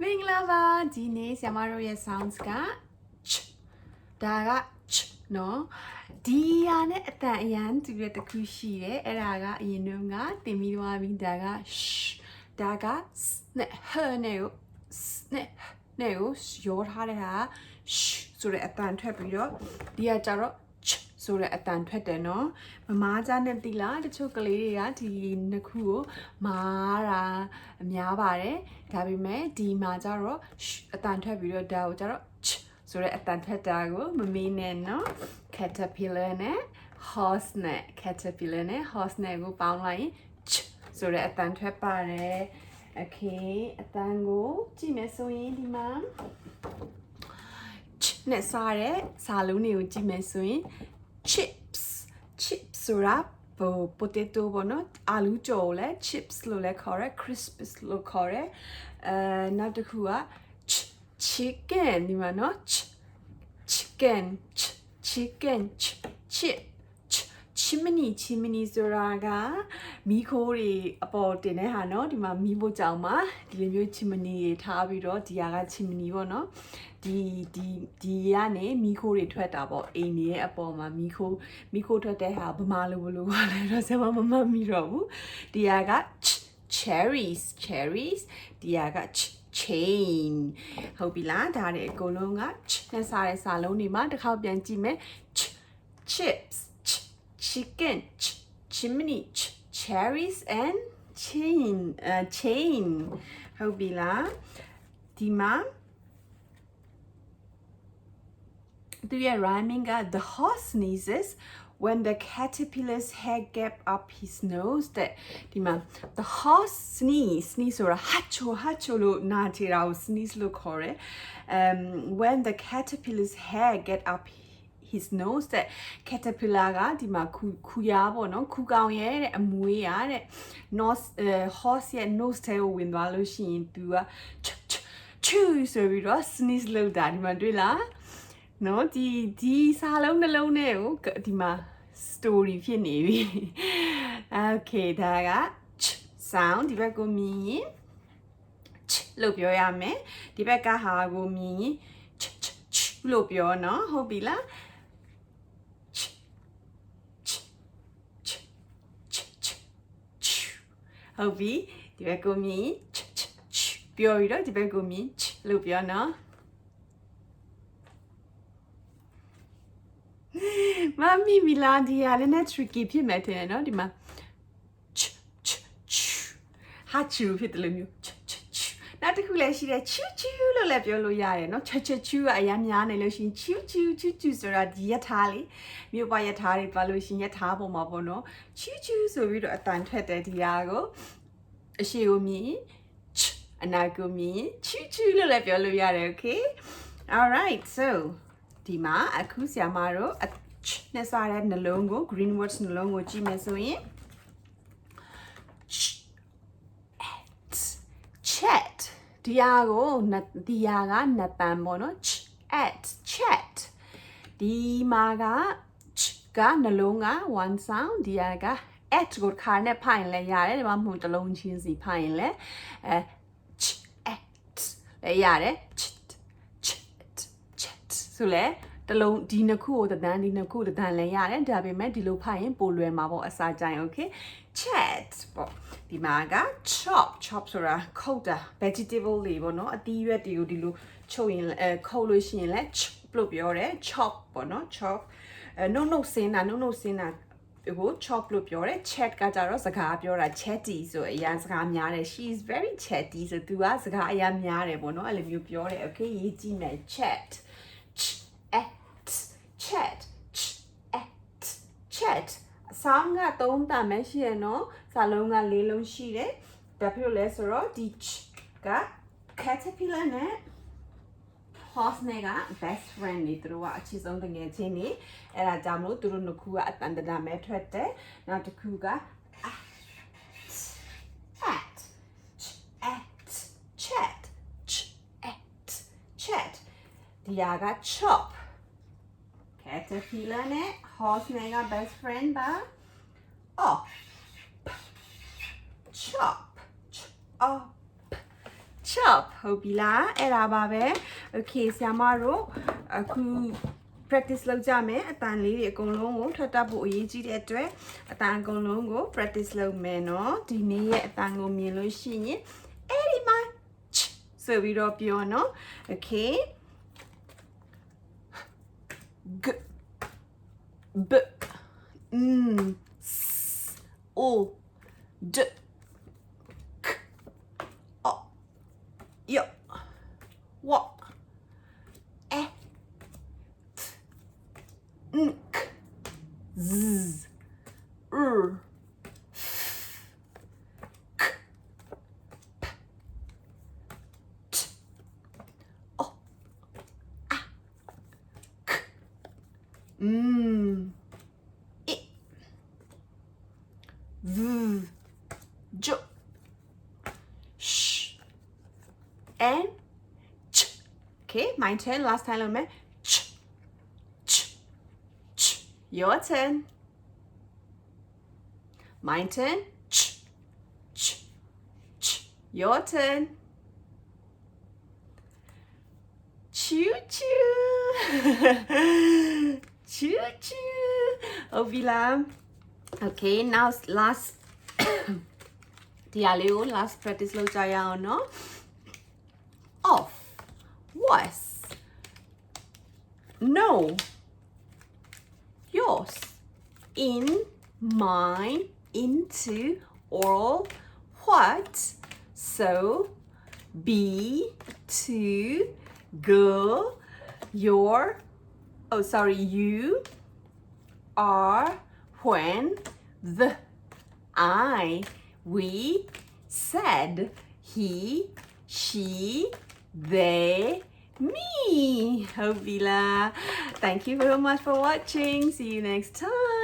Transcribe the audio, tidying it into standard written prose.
မင်္ဂလာပါဒီနေ့ဆရာမတို့ရဲ့ sounds က ch ဒါက ch နော်ဒီဟာနဲ့အတန်အရန်တူတဲ့တစ်ခုရှိတယ်အဲ့ဒါကအရင်တုန်းကသင်ပြီးသွားပြီဒါက sh ဒါက s နဲ့ h နဲ့ကို s နဲ့ကိုရောထားတဲ့ဟာ sh ဆိုတဲ့အတန်ထွက်ပြီးတော့ဒီကကြတော့ ch ဆိုတဲ့အတန်ထွက်တယ်နော်မမားကြားနဲ့တိလားတချို့ကလေးတွေကဒီနှစ်ခုကိုမားတာများပါတယ်ဒါပေမဲ့ဒီမှာကြတော့အတန်ထွက်ပြီးတော့ဒါကိုကြတော့ ch ဆိုတဲ့အတန်ထွက်တာကိုမမေးနဲ့နော် caterpillar နဲ့ horse နဲ့ caterpillar နဲ့ horse နဲ့ကိုပေါင်းလိုက်ရင် ch ဆိုတဲ့အတန်ထွက်ပါတယ် okay အတန်ကိုကြည့်မယ်ဆိုရင်ဒီမှာနဲ့စားတဲ့စာလုံးတွေကိုကြည့်မယ်ဆိုရင် chips ဆိုတာpotato ပေါ့နော်အာလူကြော်လဲ chips လို့လဲခေါ်ရဲ crisps လို့ခေါ်ရဲနောက်တစ်ခုက chicken ဒီမှာနော် chicken chip chimney ဆိုတာကမီးခိုးတွေအပေါ်တင်တဲ့ဟာနော်ဒီမှာမီးဖို့ကြောင်မှာဒီလိုမျိုး chimney တွေထားပြီးတော့ဒီဟာက chimney ပေါ့နော်ဒီကနေမီးခိုးတွေထွက်တာပေါ့အိမ်တွေရဲ့အပေါ်မှာမီးခိုးထွက်တဲ့ဟာဗမာလိုဘလို့ခေါ်လဲတော့ဆက်မမီတော့ဘူးဒီဟာက cherries ဒီဟာက chain ဟုတ်ပြီလားဒါတွေအကုန်လုံးကနဲ့စားတဲ့စာလုံးတွေမှာတစ်ခေါက်ပြန်ကြည့်မယ် chips chicken chimney cherries and chain ဟုတ်ပြီလားဒီမှာသူရဲ့ rhyming က the horse sneezes when the caterpillar's hair gap up his nose တဲ့ဒီမှာ the horse sneeze ဆိုတာ hacho လို့နာချေတာကို sneeze လို့ခေါ်တယ်when the caterpillar's hair get up his nose တဲ့ caterpillar ကဒီမှာခူရားပေါ့နော်ခူကောင်ရဲ့တဲ့အမွေးရတဲ့ nose horse ရဲ့ nose ထဲကိုဝင်သွားလို့ရှိရင်သူက choo ဆိုပြီးတော့ sneeze လုပ်တာဒီမှာတွေ့လားနော်ဒီစာလုံးနှလုံးနဲ့ကိုဒီမှာ story ဖြစ်နေပြီ okay ဒါက sound ဒီဘက်ကိုမြင်ရင် လို့ပြောရမယ်ဒီဘက်ကဟာကိုမြင်ရင်လို့ပြောနော်ဟုတ်ပြီလားဟုတ်ပြီဒီဘက်ကိုမြင်ပြောပြီးတော့ဒီဘက်ကိုမြင်လို့ပြောနော်မမီမီလာဒီယာလည်းနဲ့ tricky ဖြစ်မယ်ထင်တယ်နော်ဒီမှာဟာချူဖြစ်တယ်လို့မျိုးနောက်တစ်ခုလည်းရှိတယ်ချူလို့လည်းပြောလို့ရတယ်နော်ချူကအရင်များနေလို့ရှိရင်ချူဆိုတာဒီရထားလေးမြို့ပါရထားတွေသွားလို့ရှိရင်ရထားပေါ်မှာပေါ့နော်ချူဆိုပြီးတော့အတန်ထွက်တယ်ဒီဟာကိုအရှိကိုမြင်အနာကိုမြင်ချူလို့လည်းပြောလို့ရတယ် okay all right so ဒီမှာအခုဆရာမတို့နဲ့စားတဲ့နှလုံးကို green words နှလုံးကိုကြည့်မယ်ဆိုရင် chat ဒီဟာကနှစ်တန်ပေါ့နော် chat ဒီမှာကနှလုံးက one sound ဒီဟာက at ကိုခါနဲ့ဖိုင်လဲရတယ်ဒီမှာမဟုတ်တစ်လုံးချင်းစီဖိုင်လဲat လဲရတယ် chat ဆိုလဲတလုံးဒီနှစ်ခုကိုတန်းဒီနှစ်ခုတန်းလဲရတယ်ဒါပေမဲ့ဒီလိုဖိုင်ရင်ပိုလွယ်မှာပေါ့အစာကြိုင် okay chat ပေါ့ဒီမှာက chop ဆိုတာခုတ်တာ vegetable တွေပေါ့နော်အသီးရွက်တွေကိုဒီလိုချုပ်ရင်ခုတ်လို့ရှိရင်လဲ chop လို့ပြောတယ် chop ပေါ့နော် chop နှုတ်ဆင်းတာကို chop လို့ပြောတယ် chat ကကြတော့စကားပြောတာ chatty ဆိုအရင်စကားများတယ် she is very chatty ဆိုသူကစကားအရင်များတယ်ပေါ့နော်အဲ့လိုမျိုးပြောတယ် okay ရေးကြည့်မယ် chat sound က3တန်ပဲရှိရနော်စာလုံးက4လုံးရှိတယ်ဘာဖြစ်လို့လဲဆိုတော့ဒီက caterpillar နဲ့ horse နဲ့က best friend တွေသူတို့ကအချစ်ဆုံးတငယ်ချင်းတွေအဲ့ဒါကြောင့်မလို့သူတို့နှစ်ခုကအတန်တန်ပဲထွက်တယ်နောက်တစ်ခုက chat ဒီဟာက chop caterpillar နဲ့ horse နဲ့က best friend ပါ chop shop ဟုတ်ပြီလားအဲ့ဒါပါပဲ okay ဆရာမတို့အခု practice လုပ်ကြမယ်အတန်လေးတွေအကုန်လုံးကိုထွက်တတ်ဖို့အရေးကြီးတဲ့အတွက်အတန်အကုန်လုံးကို practice လုပ်မယ်နော်ဒီနေ့ရဲ့အတန်ကိုမြင်လို့ရှိရင်အဲ့ဒီမှာဆိုပြီးတော့ပြောနော် okay g b s o d k o y w e t n k z r k p t o a k I v j sh and ch okay my turn last time me ch ch ch your turn my turn ch ch ch your turn choo choo choo choo Ovila okay now last dialeo last practice လုပ်ကြရအောင်နော် off was no yours in mine into oral what so be to girl your oh sorry you are when the I we said he she they me Hovila thank you very much for watching see you next time